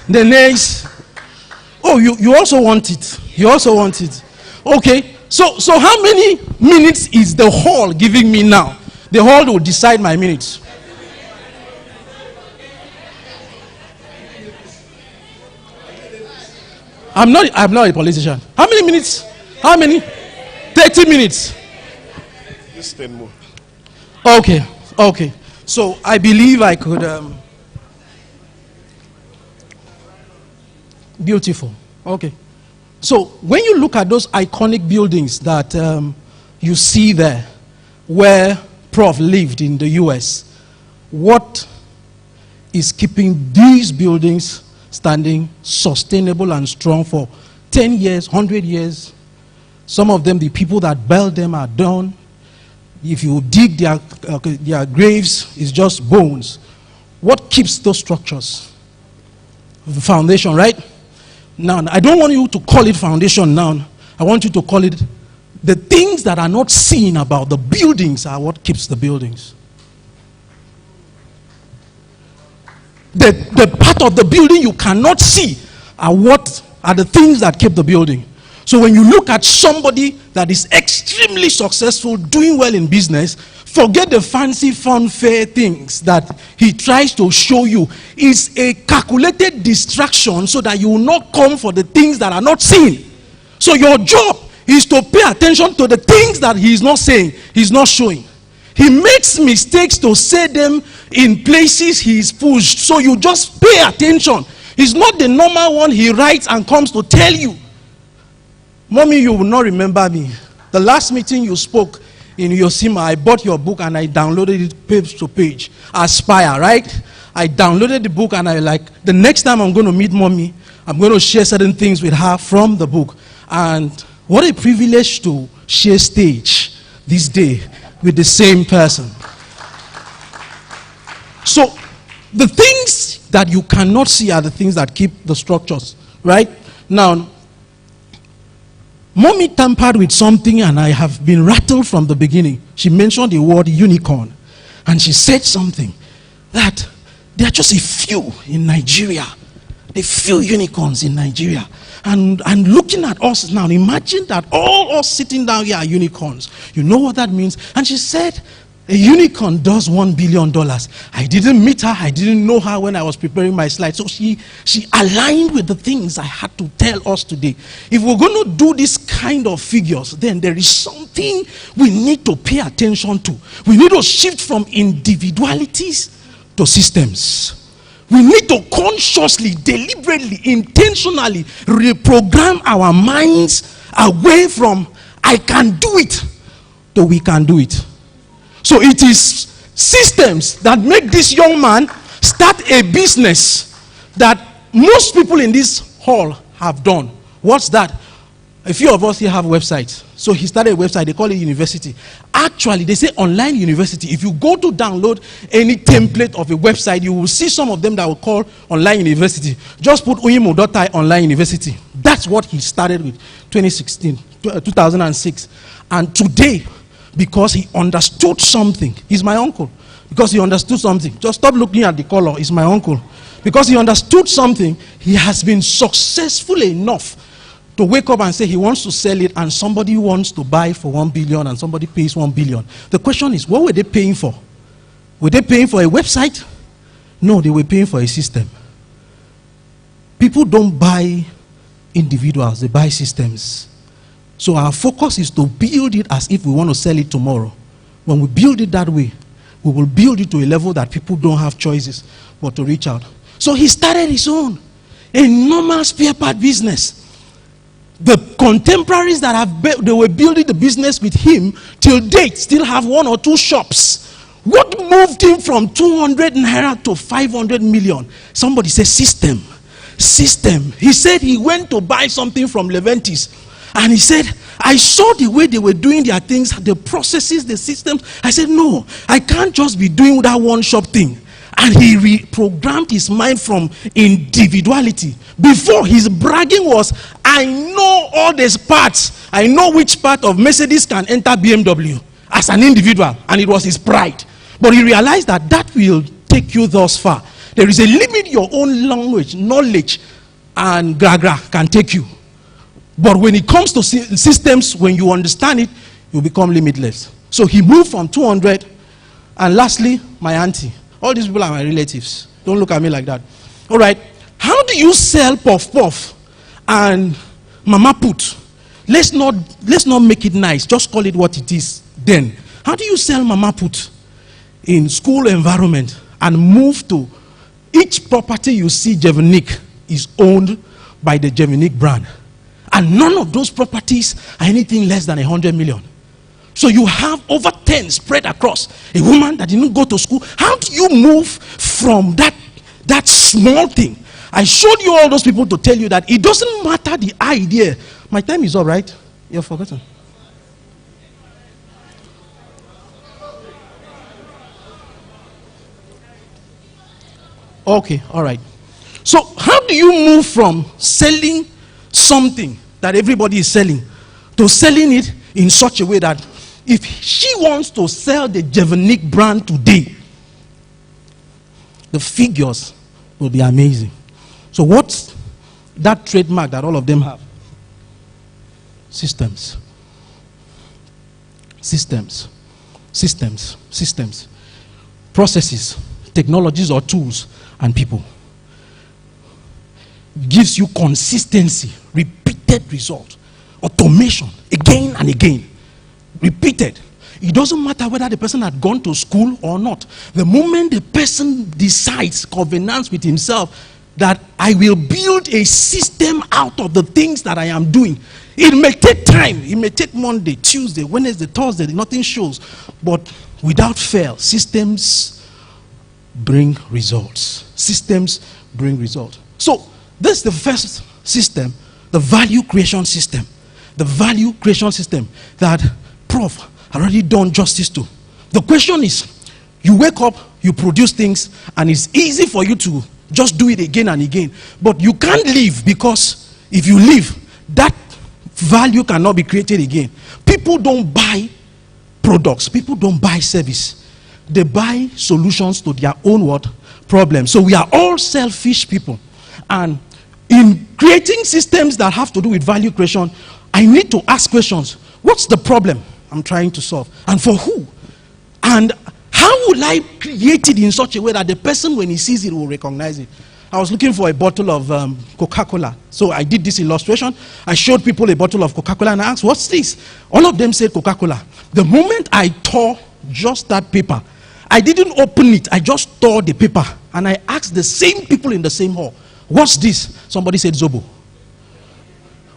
The nays. Oh, you also want it. You also want it. Okay. So how many minutes is the hall giving me now? The hall will decide my minutes. I'm not a politician. How many minutes? How many? 30 minutes. Just 10 more. Okay. So I believe I could. Beautiful. Okay. So when you look at those iconic buildings that you see there, where Prof lived in the US, what is keeping these buildings standing sustainable and strong for 10 years, 100 years? Some of them, the people that built them are done. If you dig their graves, it's just bones. What keeps those structures? The foundation, right? Now, I don't want you to call it foundation now. I want you to call it the things that are not seen about the buildings are what keeps the buildings. The part of the building you cannot see are what are the things that keep the building. So when you look at somebody that is extremely successful, doing well in business, forget the fancy, fun-fair things that he tries to show you. It's a calculated distraction so that you will not come for the things that are not seen. So your job is to pay attention to the things that he is not saying, he's not showing. He makes mistakes to say them in places he is pushed. So you just pay attention. It's not the normal one he writes and comes to tell you. Mommy, you will not remember me. The last meeting you spoke in Yosima, I bought your book and I downloaded it page to page. Aspire, right? I downloaded the book and I like, the next time I'm going to meet Mommy, I'm going to share certain things with her from the book. And what a privilege to share stage this day with the same person. So the things that you cannot see are the things that keep the structures, right? Now, Mommy tampered with something and I have been rattled from the beginning. She mentioned the word unicorn. And she said something that there are just a few in Nigeria. A few unicorns in Nigeria. And looking at us now, imagine that all us sitting down here are unicorns. You know what that means? And she said, a unicorn does $1 billion. I didn't meet her. I didn't know her when I was preparing my slides. So she aligned with the things I had to tell us today. If we're going to do this kind of figures, then there is something we need to pay attention to. We need to shift from individualities to systems. We need to consciously, deliberately, intentionally reprogram our minds away from I can do it to we can do it. So it is systems that make this young man start a business that most people in this hall have done. What's that? A few of us here have websites. So he started a website, they call it university. Actually, they say online university. If you go to download any template of a website, you will see some of them that will call online university. Just put uyimo.ai online university. That's what he started with 2006. And today, because he understood something, he's my uncle. Because he understood something. Just stop looking at the color, he's my uncle. Because he understood something, he has been successful enough to wake up and say he wants to sell it and somebody wants to buy for 1 billion and somebody pays 1 billion. The question is, what were they paying for? Were they paying for a website? No, they were paying for a system. People don't buy individuals, they buy systems. So our focus is to build it as if we want to sell it tomorrow. When we build it that way, we will build it to a level that people don't have choices but to reach out. So he started his own, a normal spare part business. The contemporaries that they were building the business with him till date still have 1 or 2 shops. What moved him from 200 naira to 500 million? Somebody said system. System. He said he went to buy something from Leventis. And he said, I saw the way they were doing their things, the processes, the systems. I said, no, I can't just be doing that one shop thing. And he reprogrammed his mind from individuality. Before, his bragging was, I know all these parts. I know which part of Mercedes can enter BMW as an individual. And it was his pride. But he realized that that will take you thus far. There is a limit your own language, knowledge, and gra can take you. But when it comes to systems, when you understand it, you become limitless. So he moved from 200. And lastly, my auntie. All these people are my relatives. Don't look at me like that. All right. How do you sell puff puff and mama put? Let's not make it nice. Just call it what it is then. How do you sell mama put in school environment and move to each property you see Jevenick is owned by the Jevenick brand? And none of those properties are anything less than 100 million. So you have over 10 spread across. A woman that didn't go to school. How do you move from that small thing? I showed you all those people to tell you that it doesn't matter the idea. My time is up, right? You've forgotten. Okay, all right. So how do you move from selling something that everybody is selling to selling it in such a way that if she wants to sell the Jevenick brand today, the figures will be amazing. So what's that trademark that all of them have? Systems. Systems. Systems. Systems. Processes, technologies or tools, and people. Gives you consistency, repeated result, automation, again and again. Repeated. It doesn't matter whether the person had gone to school or not. The moment the person decides, covenants with himself, that I will build a system out of the things that I am doing. It may take time. It may take Monday, Tuesday, Wednesday, Thursday. Nothing shows. But without fail, systems bring results. Systems bring results. So this is the first system, the value creation system. The value creation system that Prof already done justice to. The question is, you wake up, you produce things, and it's easy for you to just do it again and again. But you can't leave, because if you leave, that value cannot be created again. People don't buy products. People don't buy service. They buy solutions to their own what? Problems. So we are all selfish people. And in creating systems that have to do with value creation, I need to ask questions. What's the problem I'm trying to solve? And for who? And how will I create it in such a way that the person, when he sees it, will recognize it? I was looking for a bottle of Coca-Cola. So I did this illustration. I showed people a bottle of Coca-Cola and I asked, what's this? All of them said Coca-Cola. The moment I tore just that paper, I didn't open it. I just tore the paper. And I asked the same people in the same hall, what's this? Somebody said Zobo.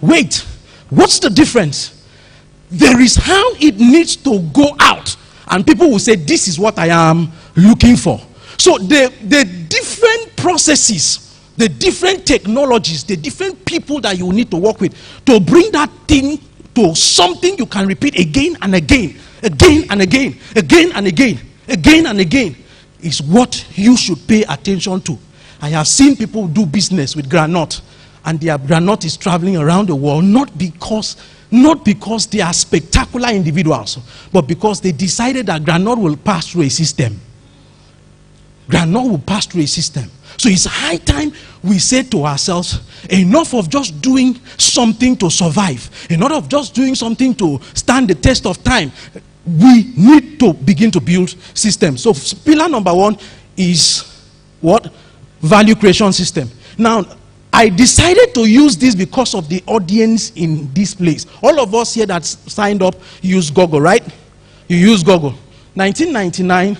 Wait, what's the difference? There is how it needs to go out. And people will say, this is what I am looking for. So the different processes, the different technologies, the different people that you need to work with to bring that thing to something you can repeat again and again, again and again, again and again, again and again, is what you should pay attention to. I have seen people do business with granite, and their granite is traveling around the world, not because they are spectacular individuals, but because they decided that granite will pass through a system. Granite will pass through a system. So it's high time we say to ourselves, enough of just doing something to survive, enough of just doing something to stand the test of time. We need to begin to build systems. So pillar number one is what? Value creation system. Now, I decided to use this because of the audience in this place. All of us here that signed up use Google, right? You use Google. 1999,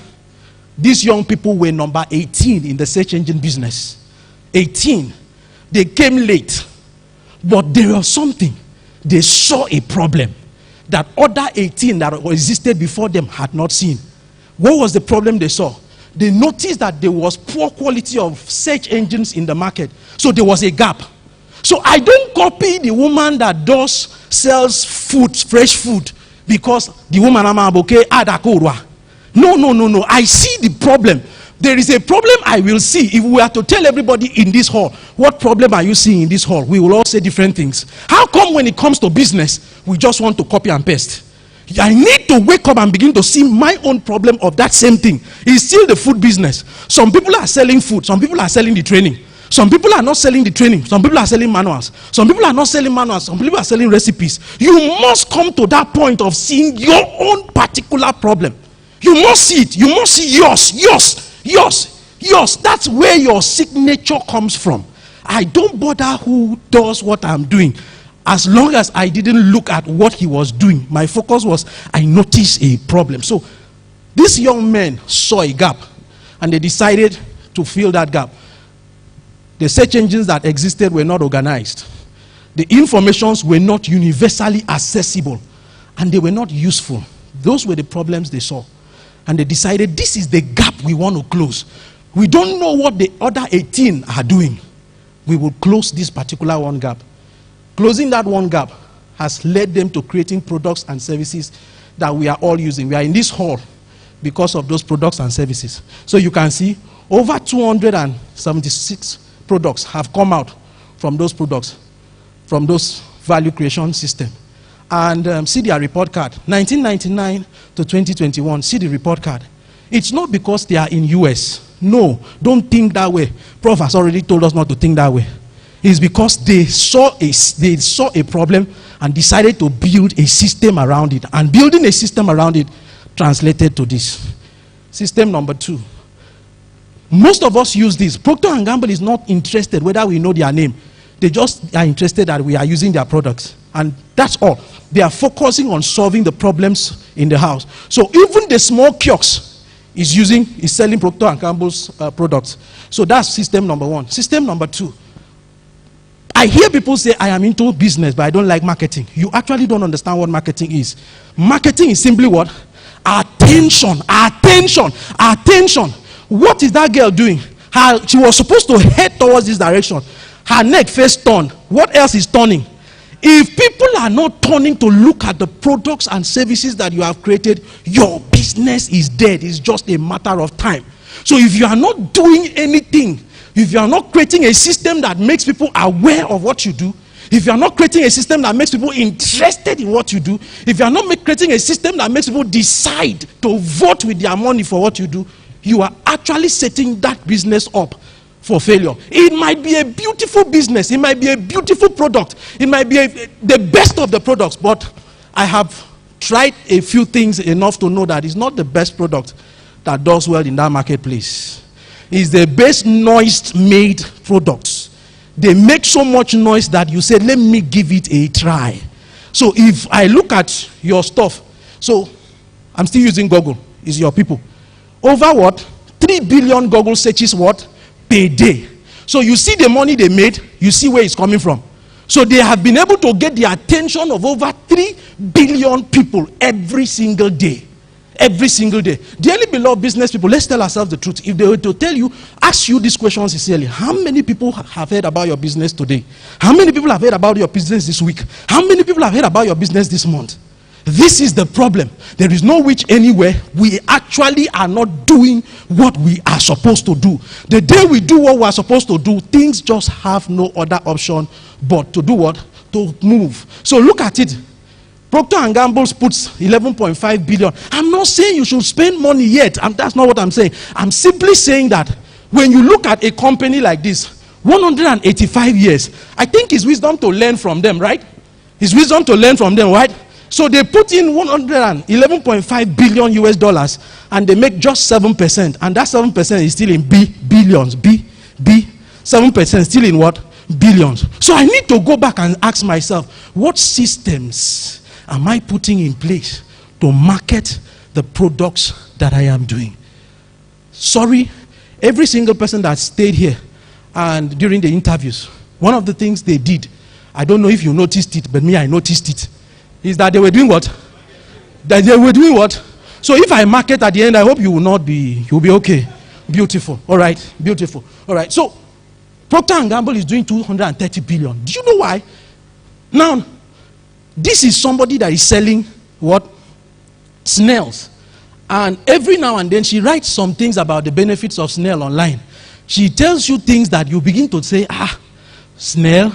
these young people were number 18 in the search engine business. 18. They came late. But there was something. They saw a problem that other 18 that existed before them had not seen. What was the problem they saw? They noticed that there was poor quality of search engines in the market. So there was a gap. So I don't copy the woman that sells food, fresh food, because the woman amaboke adakorwa. No. I see the problem. There is a problem I will see. If we were to tell everybody in this hall, what problem are you seeing in this hall? We will all say different things. How come when it comes to business, we just want to copy and paste? I need to wake up and begin to see my own problem of that same thing. It's still the food business. Some people are selling food. Some people are selling the training. Some people are not selling the training. Some people are selling manuals. Some people are not selling manuals. Some people are selling recipes. You must come to that point of seeing your own particular problem. You must see it. You must see yours. That's where your signature comes from. I don't bother who does what I'm doing. As long as I didn't look at what he was doing, my focus was I noticed a problem. So these young men saw a gap and they decided to fill that gap. The search engines that existed were not organized. The informations were not universally accessible and they were not useful. Those were the problems they saw. And they decided this is the gap we want to close. We don't know what the other 18 are doing. We will close this particular one gap. Closing that one gap has led them to creating products and services that we are all using. We are in this hall because of those products and services. So you can see over 276 products have come out from those products, from those value creation system. And see their report card. 1999 to 2021, see the report card. It's not because they are in US. No, don't think that way. Prof has already told us not to think that way. It's because they saw a problem and decided to build a system around it. And building a system around it translated to this. System number 2. Most of us use this. Procter & Gamble is not interested whether we know their name. They just are interested that we are using their products. And that's all. They are focusing on solving the problems in the house. So even the small kiosk is selling Procter & Gamble's products. So that's system number 1. System number 2. I hear people say, I am into business, but I don't like marketing. You actually don't understand what marketing is. Marketing is simply what? Attention. What is that girl doing? She was supposed to head towards this direction. Her neck face turned. What else is turning? If people are not turning to look at the products and services that you have created, your business is dead. It's just a matter of time. So if you are not doing anything, if you are not creating a system that makes people aware of what you do, if you are not creating a system that makes people interested in what you do, if you are not creating a system that makes people decide to vote with their money for what you do, you are actually setting that business up for failure. It might be a beautiful business. It might be a beautiful product. It might be the best of the products, but I have tried a few things enough to know that it's not the best product that does well in that marketplace. It's the best noise-made products. They make so much noise that you say, let me give it a try. So if I look at your stuff, so I'm still using Google, it's your people. Over what? 3 billion Google searches what? Per day. So you see the money they made, you see where it's coming from. So they have been able to get the attention of over 3 billion people every single day. Every single day. Dearly beloved business people, let's tell ourselves the truth. If they were to tell you, ask you this question sincerely, how many people have heard about your business today? How many people have heard about your business this week? How many people have heard about your business this month? This is the problem. There is no which anywhere. We actually are not doing what we are supposed to do. The day we do what we are supposed to do, things just have no other option but to do what? To move. So look at it. Procter & Gamble puts 11.5 billion. I'm not saying you should spend money yet. That's not what I'm saying. I'm simply saying that when you look at a company like this, 185 years, I think it's wisdom to learn from them, right? It's wisdom to learn from them, right? So they put in 111.5 billion US dollars and they make just 7%. And that 7% is still in billions. 7% still in what? Billions. So I need to go back and ask myself, what systems am I putting in place to market the products that I am doing? Sorry, every single person that stayed here and during the interviews, one of the things they did, I don't know if you noticed it, but me, I noticed it, is that they were doing what? That they were doing what? So if I market at the end, I hope you will not be, you'll be okay. Beautiful. All right. Beautiful. All right. So Procter & Gamble is doing 230 billion. Do you know why? Now, this is somebody that is selling what? Snails. And every now and then she writes some things about the benefits of snail online. She tells you things that you begin to say, snail,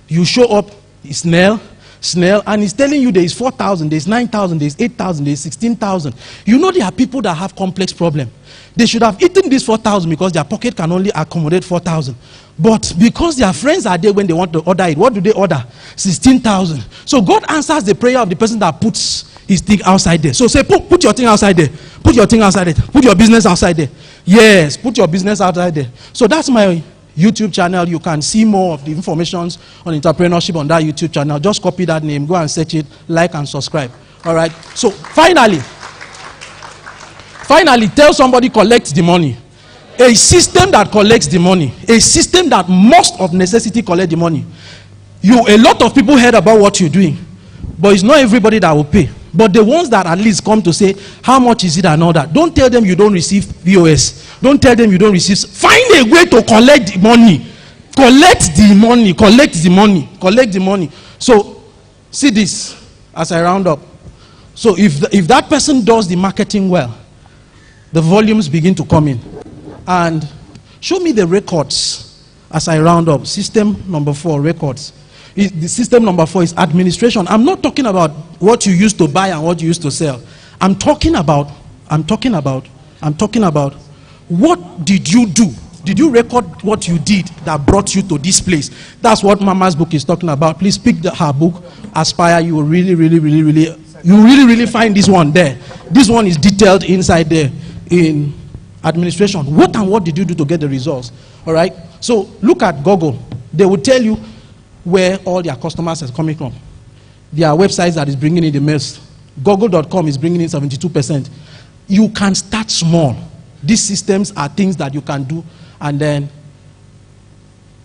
you show up, snail, snail, and he's telling you there is 4,000, there is 9,000, there is 8,000, there is 16,000. You know there are people that have complex problems. They should have eaten this 4,000 because their pocket can only accommodate 4,000. But because their friends are there when they want to order it, what do they order? 16,000. So God answers the prayer of the person that puts his thing outside there. So say, put your thing outside there. Put your thing outside there. Put your business outside there. Yes, put your business outside there. So that's my YouTube channel. You can see more of the information on entrepreneurship on that YouTube channel. Just copy that name, go and search it, like and subscribe. All right. So finally, tell somebody collect the money. A system that collects the money, a system that must of necessity collect the money. A lot of people heard about what you're doing, but it's not everybody that will pay. But the ones that at least come to say, how much is it and all that, don't tell them you don't receive POS. Don't tell them you don't receive. Find a way to collect the money. Collect the money. Collect the money. Collect the money. So, see this as I round up. So, if that person does the marketing well, the volumes begin to come in. And show me the records as I round up. System number 4, records. The system number 4 is administration. I'm not talking about what you used to buy and what you used to sell. I'm talking about what did you do? Did you record what you did that brought you to this place? That's what Mama's book is talking about. Please pick her book, Aspire. You will really find this one there. This one is detailed inside there in administration. What did you do to get the results? All right. So look at Google. They will tell you where all their customers are coming from. There are websites that is bringing in the most. Google.com is bringing in 72%. You can start small. These systems are things that you can do. And then,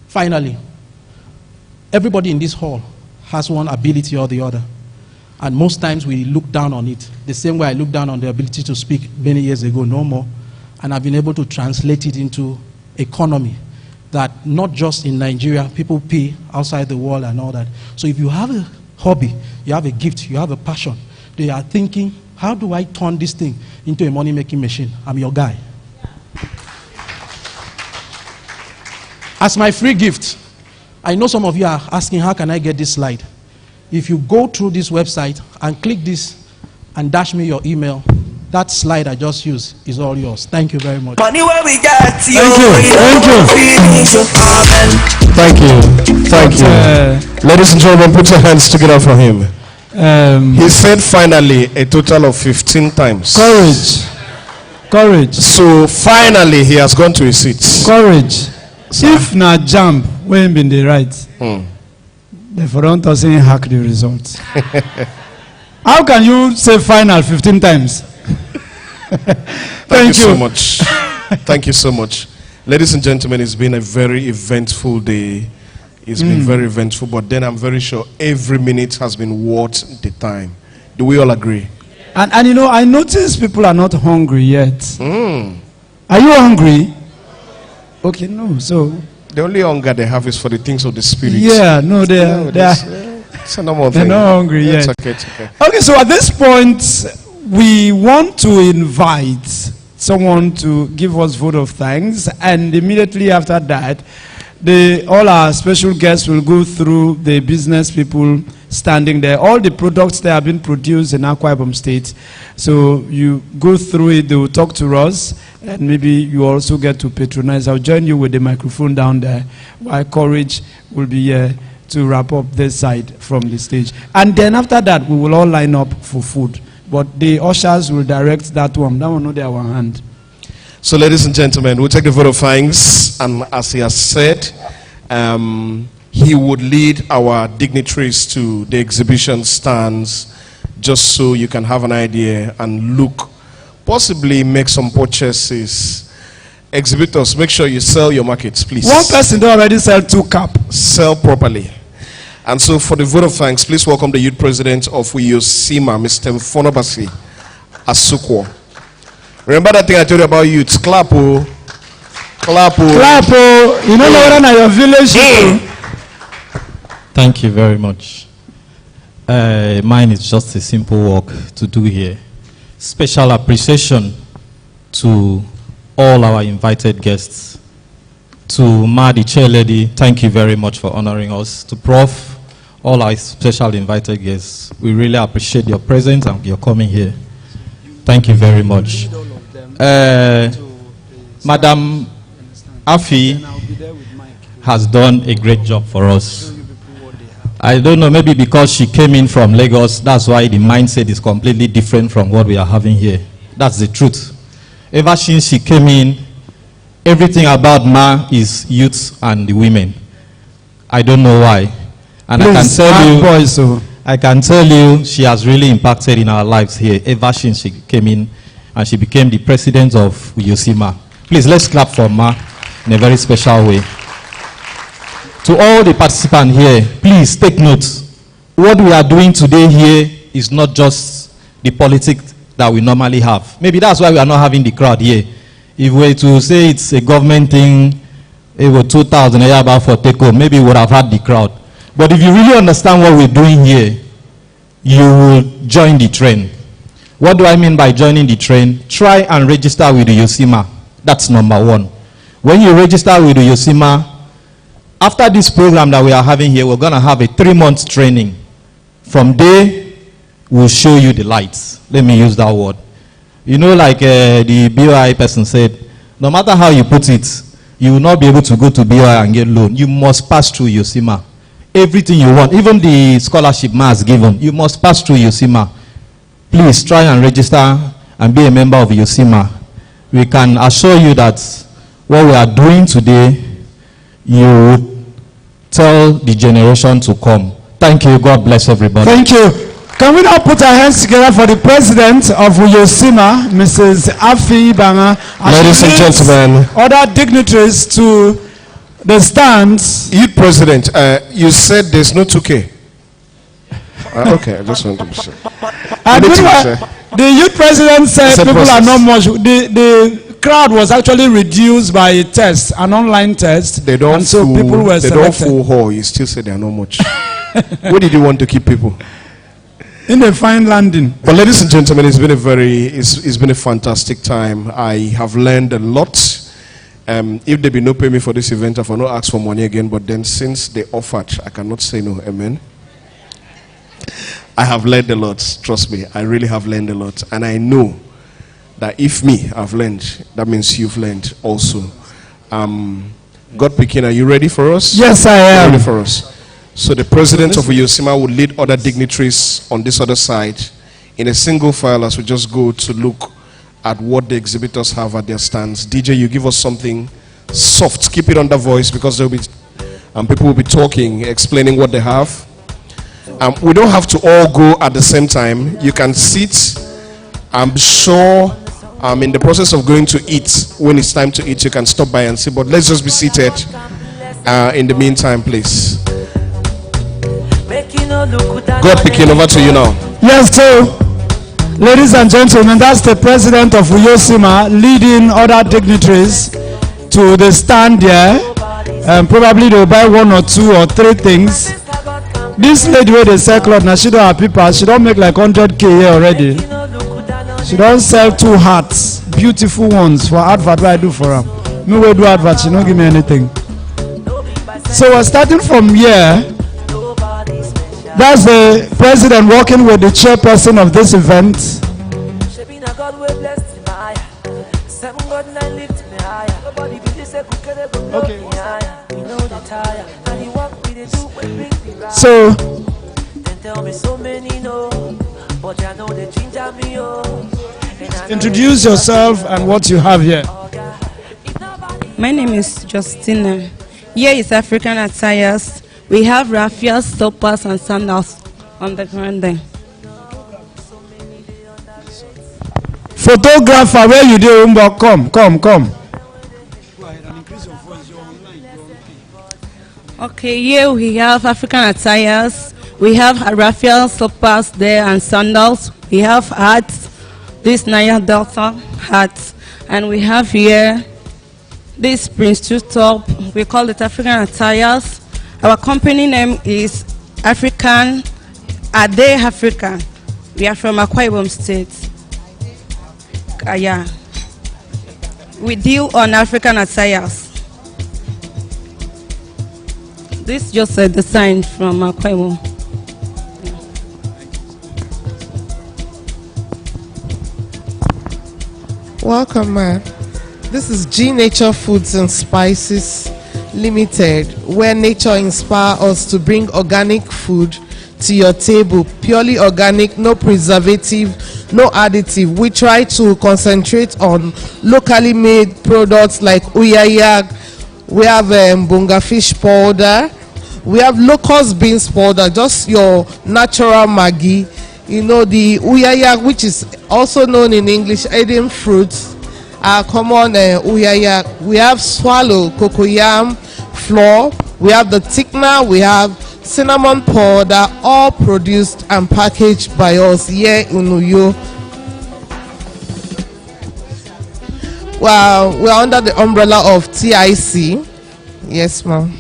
finally, everybody in this hall has one ability or the other. And most times we look down on it. The same way I looked down on the ability to speak many years ago, no more. And I've been able to translate it into economy that not just in Nigeria, people pay outside the world and all that. So if you have a hobby, you have a gift, you have a passion, they are thinking, how do I turn this thing into a money-making machine? I'm your guy. As my free gift, I know some of you are asking, how can I get this slide? If you go through this website and click this and dash me your email, that slide I just used is all yours. Thank you very much. Money where we get you. Thank you. Ladies and gentlemen, put your hands together for him. He said finally a total of 15 times. Courage. So finally he has gone to his seat. Courage. If na jump, when been the right. Therefore don't say hack the results. How can you say final 15 times? Thank you so much. Thank you so much. Ladies and gentlemen, it's been a very eventful day. It's been very eventful, but then I'm very sure every minute has been worth the time. Do we all agree? And you know, I notice people are not hungry yet. Are you hungry? Okay, no. So the only hunger they have is for the things of the spirit. Yeah, no, they're it's a normal they're thing. not hungry yet. It's okay, it's okay. Okay, so at this point, we want to invite someone to give us vote of thanks, and immediately after that, all our special guests will go through the business people standing there. All the products that have been produced in Akwa Ibom State. So you go through it, they will talk to us, and maybe you also get to patronize. I'll join you with the microphone down there, while Courage will be here to wrap up this side from the stage. And then after that, we will all line up for food. But the ushers will direct that one. That one not there one hand. So ladies and gentlemen, we'll take the vote of thanks. And as he has said, he would lead our dignitaries to the exhibition stands just so you can have an idea and look, possibly make some purchases. Exhibitors, make sure you sell your markets, please. One person already sell 2 cups. Sell properly. And so for the vote of thanks, please welcome the youth president of Uyosima, Mr. Fonobasi Asukwo. Remember that thing I told you about youth? Clap, oh. Clap, oh. Clap, oh. You know whether na your village. Thank you very much. Mine is just a simple work to do here. Special appreciation to all our invited guests. To Ma, the chair lady, thank you very much for honoring us. To Prof, all our special invited guests. We really appreciate your presence and your coming here. Thank you very much. Madam Afi has done a great job for us. I don't know, maybe because she came in from Lagos, that's why the mindset is completely different from what we are having here. That's the truth. Ever since she came in, everything about Ma is youth and the women. I don't know why. And Please, I can tell you she has really impacted in our lives here ever since she came in and she became the president of Uyosima. Please, let's clap for Ma in a very special way. To all the participants here, please take note. What we are doing today here is not just the politics that we normally have. Maybe that's why we are not having the crowd here. If we were to say it's a government thing, it was 2,000 about for take home, maybe we would have had the crowd. But if you really understand what we're doing here, you will join the train. What do I mean by joining the train? Try and register with the Uyosima. That's number one. When you register with the Uyosima, after this program that we are having here, we're going to have a 3-month training. From there, we'll show you the lights. Let me use that word. You know, like the BOI person said, no matter how you put it, you will not be able to go to BOI and get loan. You must pass through Uyosima. Everything you want, even the scholarship Ma has given, you must pass through Uyosima. Please try and register and be a member of Uyosima. We can assure you that what we are doing today, you tell the generation to come. Thank you. God bless everybody. Thank you. Can we now put our hands together for the president of Uyosima, Mrs. Afi Ibom. Ladies and gentlemen, other dignitaries to the stands. Youth President, you said there's no 2K. Okay, I just want to be sure. And the youth president said people are not much. The crowd was actually reduced by a test, an online test. They don't and so fool, people were they selected. don't fool her. You still say they are not much. Where did you want to keep people? In a fine landing. But ladies and gentlemen, it's been a fantastic time. I have learned a lot. If there be no pay me for this event, I will not ask for money again. But then since they offered, I cannot say no. Amen. I have learned a lot. Trust me, I really have learned a lot, and I know that if me I've learned, that means you've learned also. God Pekin, are you ready for us? Yes, I am. Ready for us. So the president of Uyosima will lead other dignitaries on this other side in a single file as we just go to look at what the exhibitors have at their stands. DJ, you give us something soft. Keep it under voice because there will be people will be talking, explaining what they have. We don't have to all go at the same time. You can sit. I'm sure in the process of going to eat, when it's time to eat, you can stop by and see. But let's just be seated in the meantime, please. God Pekin, over to you now. Yes, so, ladies and gentlemen, that's the president of Uyosima leading other dignitaries to the stand there. Probably they'll buy 1 or 2 or 3 things. This lady with the circle, now she don't have people. She don't make like 100K here already. She don't sell 2 hats, beautiful ones for advert. What I do for her. Me will do advert. She don't give me anything. So we're starting from here. That's the president working with the chairperson of this event. Okay. So, introduce yourself and what you have here. My name is Justina. Here is African attires. We have raffia, stoppers, and sandals on the ground there. Photographer, where you do? Come. Okay, here we have African attires. We have raffia, stoppers there, and sandals. We have hats, this Naya Delta hat, and we have here this Prince 2 top. We call it African attires. Our company name is African Ade African. We are from Akwa Ibom State. Yeah. We deal on African attires. This is just a design from Akwa Ibom. Welcome, man. This is G Nature Foods and Spices Limited, where nature inspires us to bring organic food to your table. Purely organic, no preservative, no additive. We try to concentrate on locally made products like uyayag. We have bunga fish powder. We have locust beans powder, just your natural Maggi. You know, the uyayag, which is also known in English Eden fruits, are common uyayag. We have swallow, cocoyam flour. We have the thickener. We have cinnamon powder, all produced and packaged by us here in Uyo. Well, we're under the umbrella of TIC. Yes, ma'am.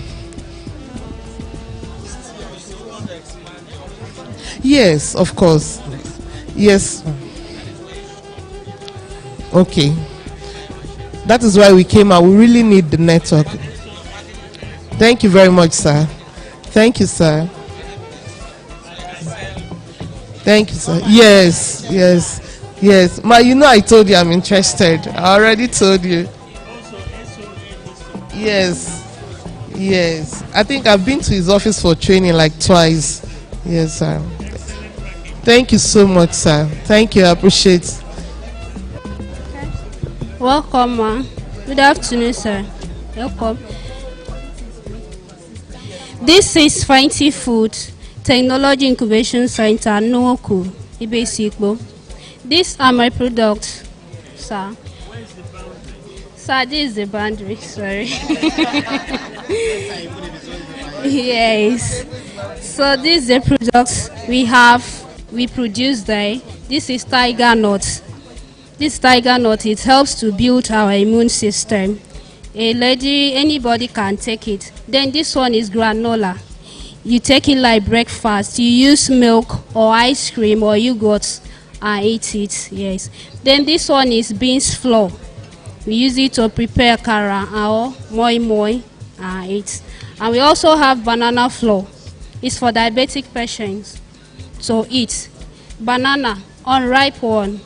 Yes, of course. Yes. Okay. That is why we came out. We really need the network. Thank you very much, sir. Thank you, sir. Thank you, sir. Yes, yes, yes. Ma, you know I told you I'm interested. I already told you. Yes, yes. I think I've been to his office for training like twice. Yes, sir. Thank you so much, sir. Thank you. I appreciate it. Welcome, ma. Good afternoon, sir. Welcome. This is Fancy Food Technology Incubation Center, Noku, Ibesikbo. These are my products, sir. Sir, this is the boundary, sorry. Yes. So these are the products we produce there. This is tiger nut. This tiger nut, it helps to build our immune system. Anybody can take it. Then this one is granola. You take it like breakfast. You use milk or ice cream or yogurt and eat it. Yes. Then this one is beans flour. We use it to prepare kara or moi moi and eat. And we also have banana flour. It's for diabetic patients to eat. Banana, unripe one,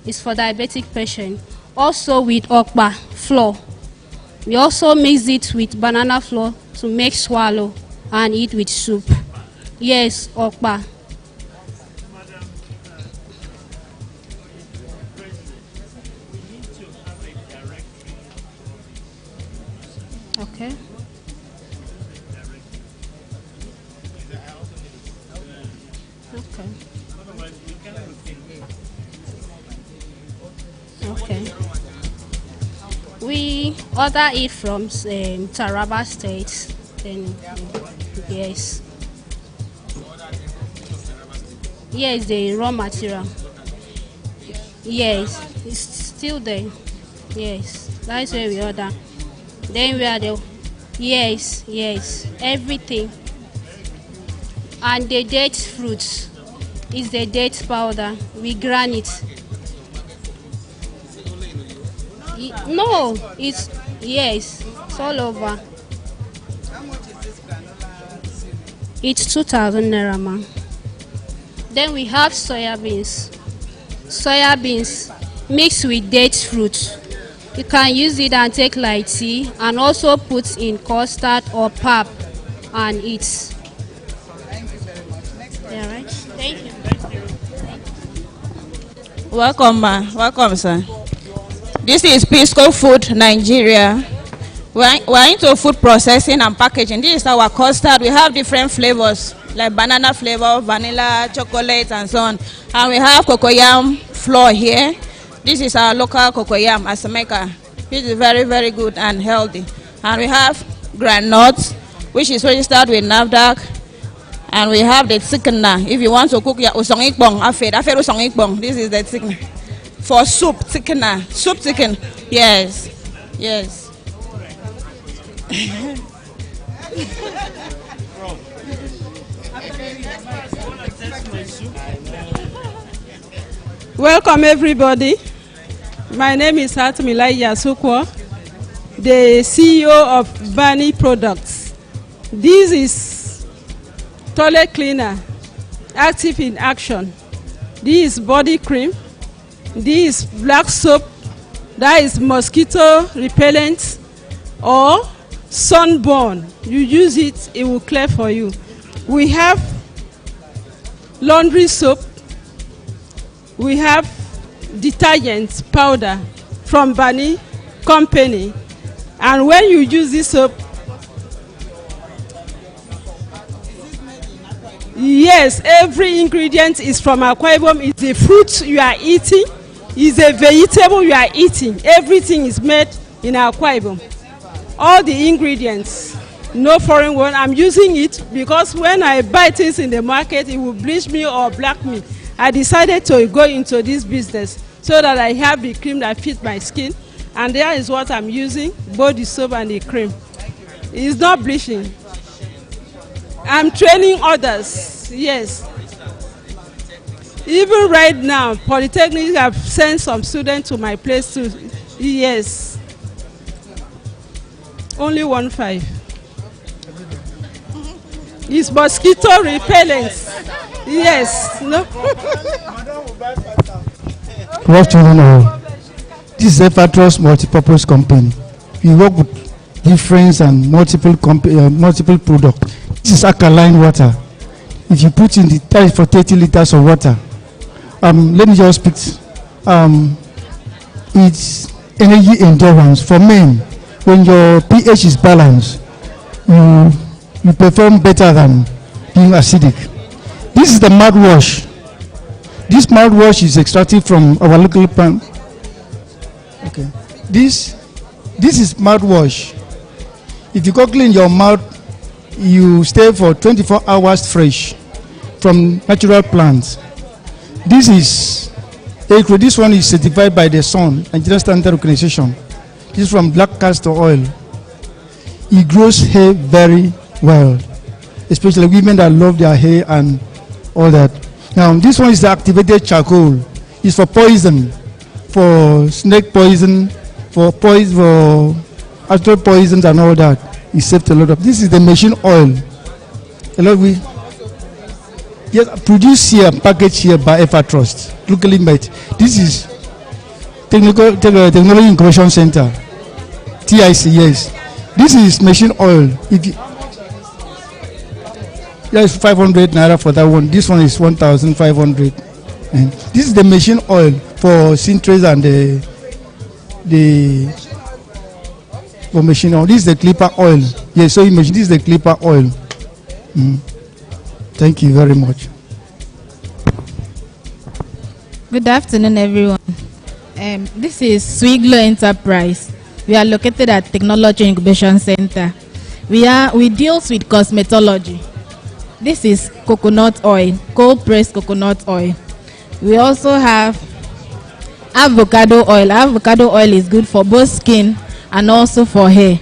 is for diabetic patients. Also with okpa flour. We also mix it with banana flour to make swallow and eat with soup. Yes, okpa. Okay. Okay. Okay. We order it from Taraba State. Then yes. Yes, the raw material. Yes, it's still there. Yes, that's where we order. Then we are the yes, yes, everything. And the date fruits is the date powder. We grind it. No, it's yes, it's all over. It's 2,000 naira, man. Then we have soya beans. Soya beans mixed with date fruit. You can use it and take like tea, and also put in custard or pap and eat. Thank you very much. Next question. Yeah, right? Thank you. Welcome, ma. Welcome, sir. This is Pisco Food, Nigeria. We're into food processing and packaging. This is our custard. We have different flavors, like banana flavor, vanilla, chocolate, and so on. And we have cocoyam flour here. This is our local cocoyam asameka. This is very, very good and healthy. And we have granules, which is registered with NAFDAC. And we have the thickener. If you want to cook your usong ikbong, afed usong ikbong. This is the thickener. For soup thickener. Soup thicken. Yes. Yes. Welcome everybody. My name is Hatumilai Yasukwa, the CEO of Bani Products. This is toilet cleaner, active in action. This is body cream. This is black soap That is mosquito repellent or sunburn. You use it, it will clear for you. We have laundry soap. We have detergent powder from Bani company. And when you use this soap, yes, every ingredient is from Akwa Ibom. It's a fruit you are eating. It's a vegetable you are eating. Everything is made in Akwa Ibom. All the ingredients, no foreign one. I'm using it because when I buy things in the market, it will bleach me or black me. I decided to go into this business so that I have the cream that fits my skin. And that is what I'm using, both the soap and the cream. It's not bleaching. I'm training others, yes. Even right now, Polytechnic have sent some students to my place too. Yes. Only 1.5. It's mosquito repellent. Yes. No. Good afternoon all. This is Efatros multipurpose company. We work with different and multiple products. This is alkaline water. If you put in the tank for 30 liters of water, let me just speak. It's energy endurance for men. When your pH is balanced, you perform better than being acidic. This is the mouthwash. This mouthwash is extracted from our local plant. Okay. This is mouthwash. If you go clean your mouth, you stay for 24 hours fresh from natural plants. This one is certified by the Sun, Nigerian Standard Organization. This is from black castor oil. It grows hair very well, especially women that love their hair and all that. Now, this one is the activated charcoal. It's for poison, for snake poison, for astral poisons and all that. It saved a lot of. This is the machine oil. A lot we produced here, packaged here by Efatros, locally made. This is Technology Incubation Center, TIC. Yes, this is machine oil. Yes, 500 naira for that one. This one is 1,500. This is the machine oil for Sintrace and the for machine oil. This is the clipper oil. Yes, so imagine this is the clipper oil. Thank you very much. Good afternoon, everyone. This is Swiglo Enterprise. We are located at Technology Incubation Center. We deal with cosmetology. This is coconut oil, cold pressed coconut oil. We also have avocado oil. Avocado oil is good for both skin and also for hair.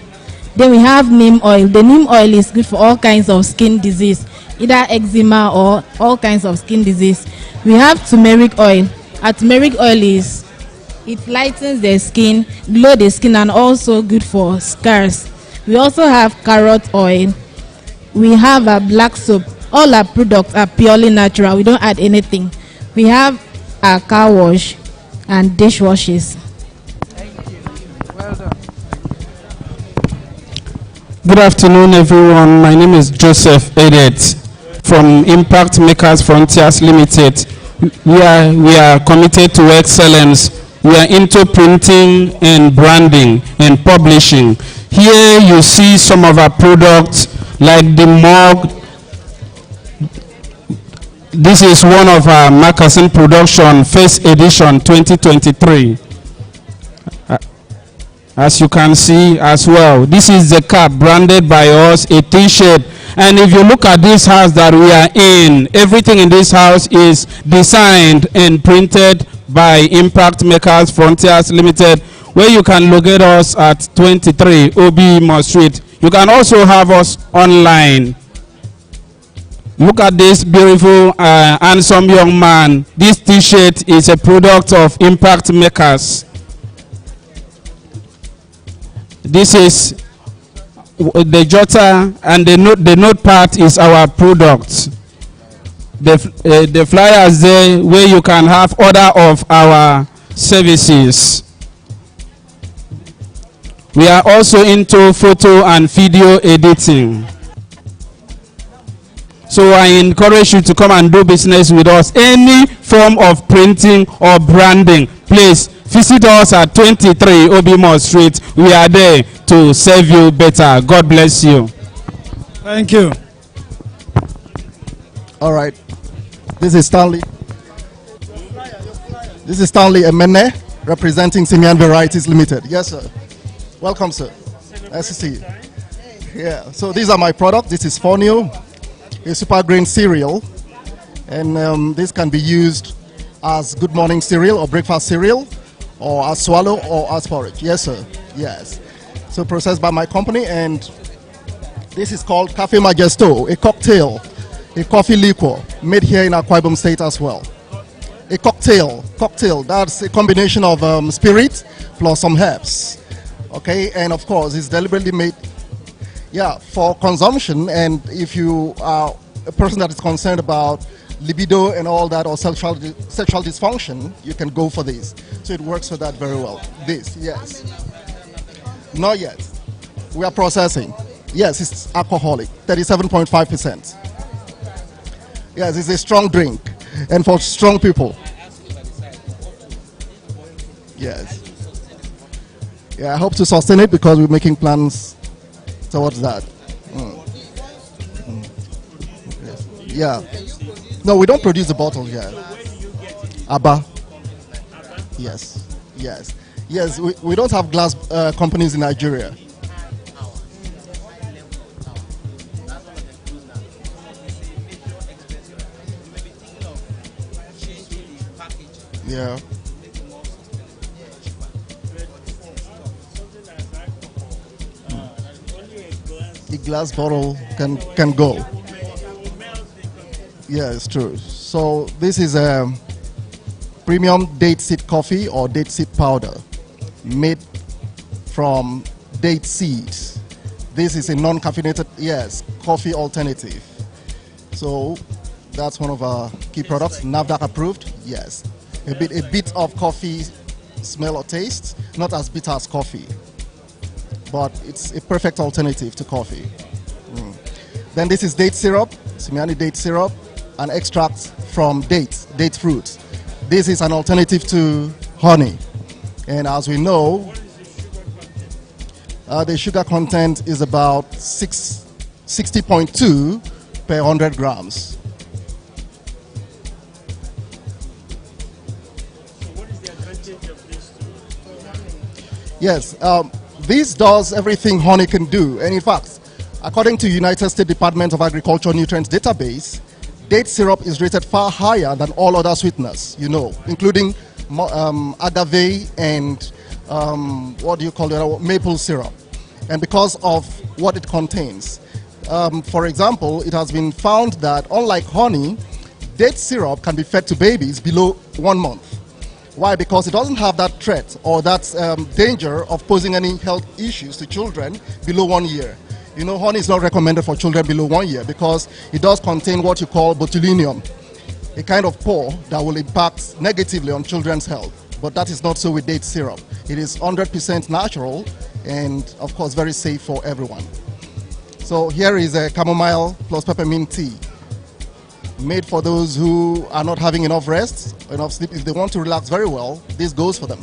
Then we have neem oil. The neem oil is good for all kinds of skin disease, either eczema or all kinds of skin disease. We have turmeric oil. Turmeric oil it lightens the skin, glow the skin, and also good for scars. We also have carrot oil. We have a black soap. All our products are purely natural. We don't add anything. We have a car wash and dishwashes. Thank you. Well done. Good afternoon, everyone. My name is Joseph Edet from Impact Makers Frontiers Limited. We are committed to excellence. We are into printing and branding and publishing. Here you see some of our products like the mug. This is one of our magazine production, first edition 2023. As you can see as well, this is the cap branded by us, a t-shirt. And if you look at this house that we are in, everything in this house is designed and printed by Impact Makers Frontiers Limited, where you can locate us at 23 Obi Street. You can also have us online. Look at this beautiful, handsome young man. This t-shirt is a product of Impact Makers. This is the jotter, and the note part is our product. The flyers there where you can have order of our services. We are also into photo and video editing. So I encourage you to come and do business with us. Any form of printing or branding, please visit us at 23 Obimo Street. We are there to serve you better. God bless you. Thank you. All right. This is Stanley. This is Stanley Emene, representing Simian Varieties Limited. Yes, sir. Welcome, sir. Nice to see you. Yeah. So these are my products. This is Fonio, a super grain cereal, and this can be used as good morning cereal or breakfast cereal, or as swallow or as porridge. Yes, sir. Yes. So processed by my company, and this is called Cafe Majesto, a cocktail, a coffee liquor made here in Akwa Ibom State as well. A cocktail, that's a combination of spirit plus some herbs. Okay, and of course it's deliberately made, yeah, for consumption. And if you are a person that is concerned about libido and all that, or sexual dysfunction, you can go for this. So it works for that very well. This, yes. Not yet. We are processing. Yes, it's alcoholic, 37.5%. Yes, it's a strong drink, and for strong people. Yes. Yeah, I hope to sustain it because we're making plans towards that. Yes. Yeah. No, we don't produce the bottles yet. Abba. Yes. Yes. Yes, we don't have glass companies in Nigeria. Yeah. A glass bottle can go. Yeah, it's true. So this is a premium date seed coffee or date seed powder made from date seeds. This is a non-caffeinated, yes, coffee alternative. So that's one of our key products. NAFDAC approved, yes. A bit of coffee smell or taste, not as bitter as coffee, but it's a perfect alternative to coffee. Then this is date syrup, Simiani date syrup, an extract from date fruit. This is an alternative to honey. And as we know, the sugar content is about 60.2 per 100 grams. Yes, this does everything honey can do. And in fact, according to United States Department of Agriculture Nutrients Database, date syrup is rated far higher than all other sweeteners, you know, including agave and maple syrup. And because of what it contains. For example, it has been found that unlike honey, date syrup can be fed to babies below 1 month. Why? Because it doesn't have that threat or that danger of posing any health issues to children below 1 year. You know, honey is not recommended for children below 1 year because it does contain what you call botulinum, a kind of pore that will impact negatively on children's health. But that is not so with date syrup. It is 100% natural and, of course, very safe for everyone. So here is a chamomile plus peppermint tea, made for those who are not having enough rest, enough sleep. If they want to relax very well, this goes for them.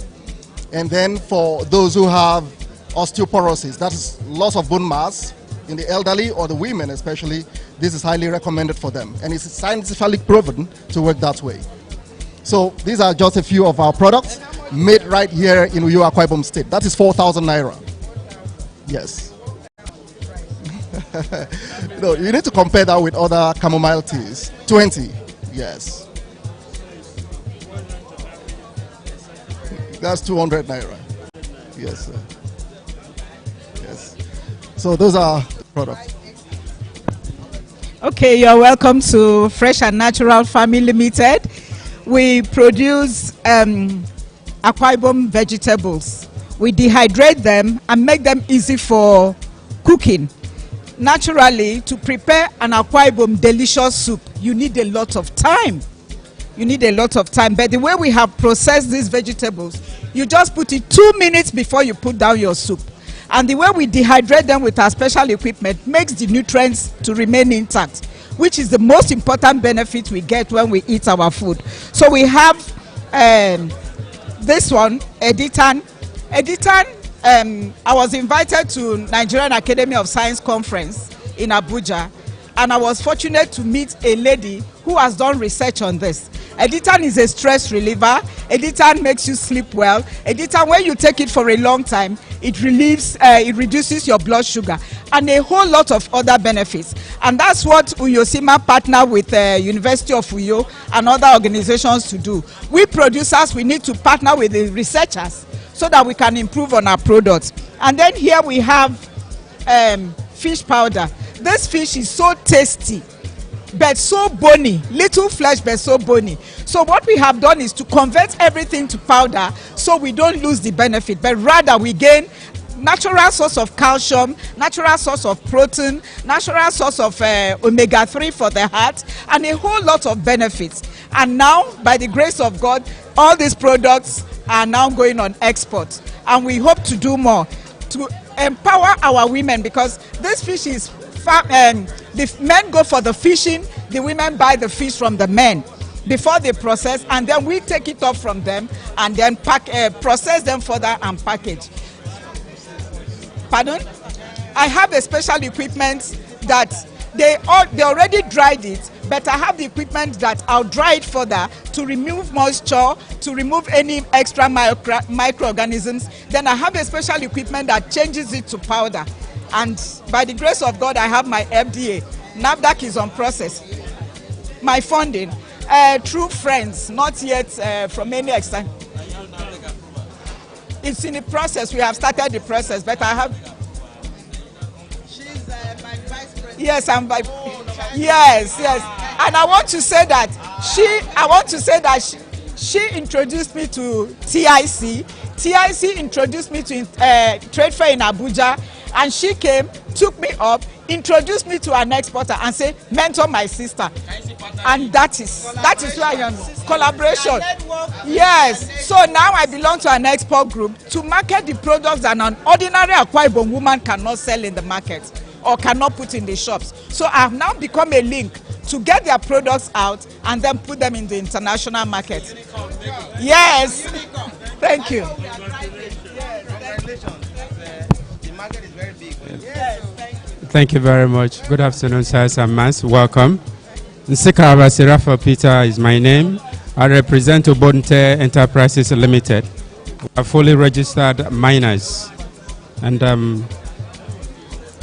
And then for those who have osteoporosis, that is loss of bone mass in the elderly or the women especially, this is highly recommended for them. And it's scientifically proven to work that way. So these are just a few of our products made right here in Uyo, Akwa Ibom State. That is 4,000 naira. Yes. No, you need to compare that with other chamomile teas. 20, yes. That's 200 naira. Yes, sir. Yes. So those are the products. Okay, you're welcome to Fresh and Natural Farming Limited. We produce Akwa Ibom vegetables. We dehydrate them and make them easy for cooking. Naturally, to prepare an Akwa Ibom delicious soup, you need a lot of time. You need a lot of time. But the way we have processed these vegetables, you just put it 2 minutes before you put down your soup. And the way we dehydrate them with our special equipment makes the nutrients to remain intact, which is the most important benefit we get when we eat our food. So we have this one, Editan. Editan, I was invited to Nigerian Academy of Science conference in Abuja, and I was fortunate to meet a lady who has done research on this. Editan is a stress reliever. Editan makes you sleep well. Editan, when you take it for a long time, it reduces your blood sugar and a whole lot of other benefits. And that's what Uyosima partner with University of Uyo and other organizations to do. We producers, we need to partner with the researchers so that we can improve on our products. And then here we have fish powder. This fish is so tasty, but so bony, little flesh but so bony. So what we have done is to convert everything to powder so we don't lose the benefit, but rather we gain natural source of calcium, natural source of protein, natural source of omega-3 for the heart, and a whole lot of benefits. And now, by the grace of God, all these products are now going on export, and we hope to do more to empower our women, because this fish is the men go for the fishing, the women buy the fish from the men before they process, and then we take it off from them and then process them further and package. Pardon? I have a special equipment that they already dried it, but I have the equipment that I'll dry it further to remove moisture, to remove any extra microorganisms. Then I have a special equipment that changes it to powder. And by the grace of God, I have my FDA. NAFDAC is on process. My funding, through friends, not yet from any extent. It's in the process. We have started the process, but I have. She's my vice president. Yes, I'm by. Yes. And I want to say that she introduced me to TIC. TIC introduced me to trade fair in Abuja. And she came, took me up, introduced me to an exporter and said, mentor my sister. And that is why I am. Collaboration. Yes. So now I belong to an export group to market the products that an ordinary Akwa Ibom woman cannot sell in the market or cannot put in the shops. So I have now become a link to get their products out and then put them in the international market. Yes. Thank you. Thank you very much. Good afternoon, sirs and mans. Welcome. Nsika Abasirafa Peter is my name. I represent Ubonte Enterprises Limited. We are fully registered miners. And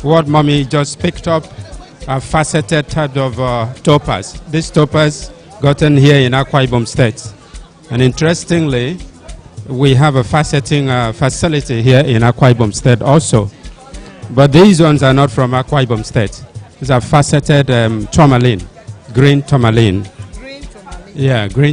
what mommy just picked up a faceted type of topaz. These topaz gotten here in Akwa Ibom State. And interestingly, we have a faceting facility here in Akwa Ibom State also. But these ones are not from Akwa Ibom State. These are faceted tourmaline, green tourmaline. Green tourmaline. Yeah, green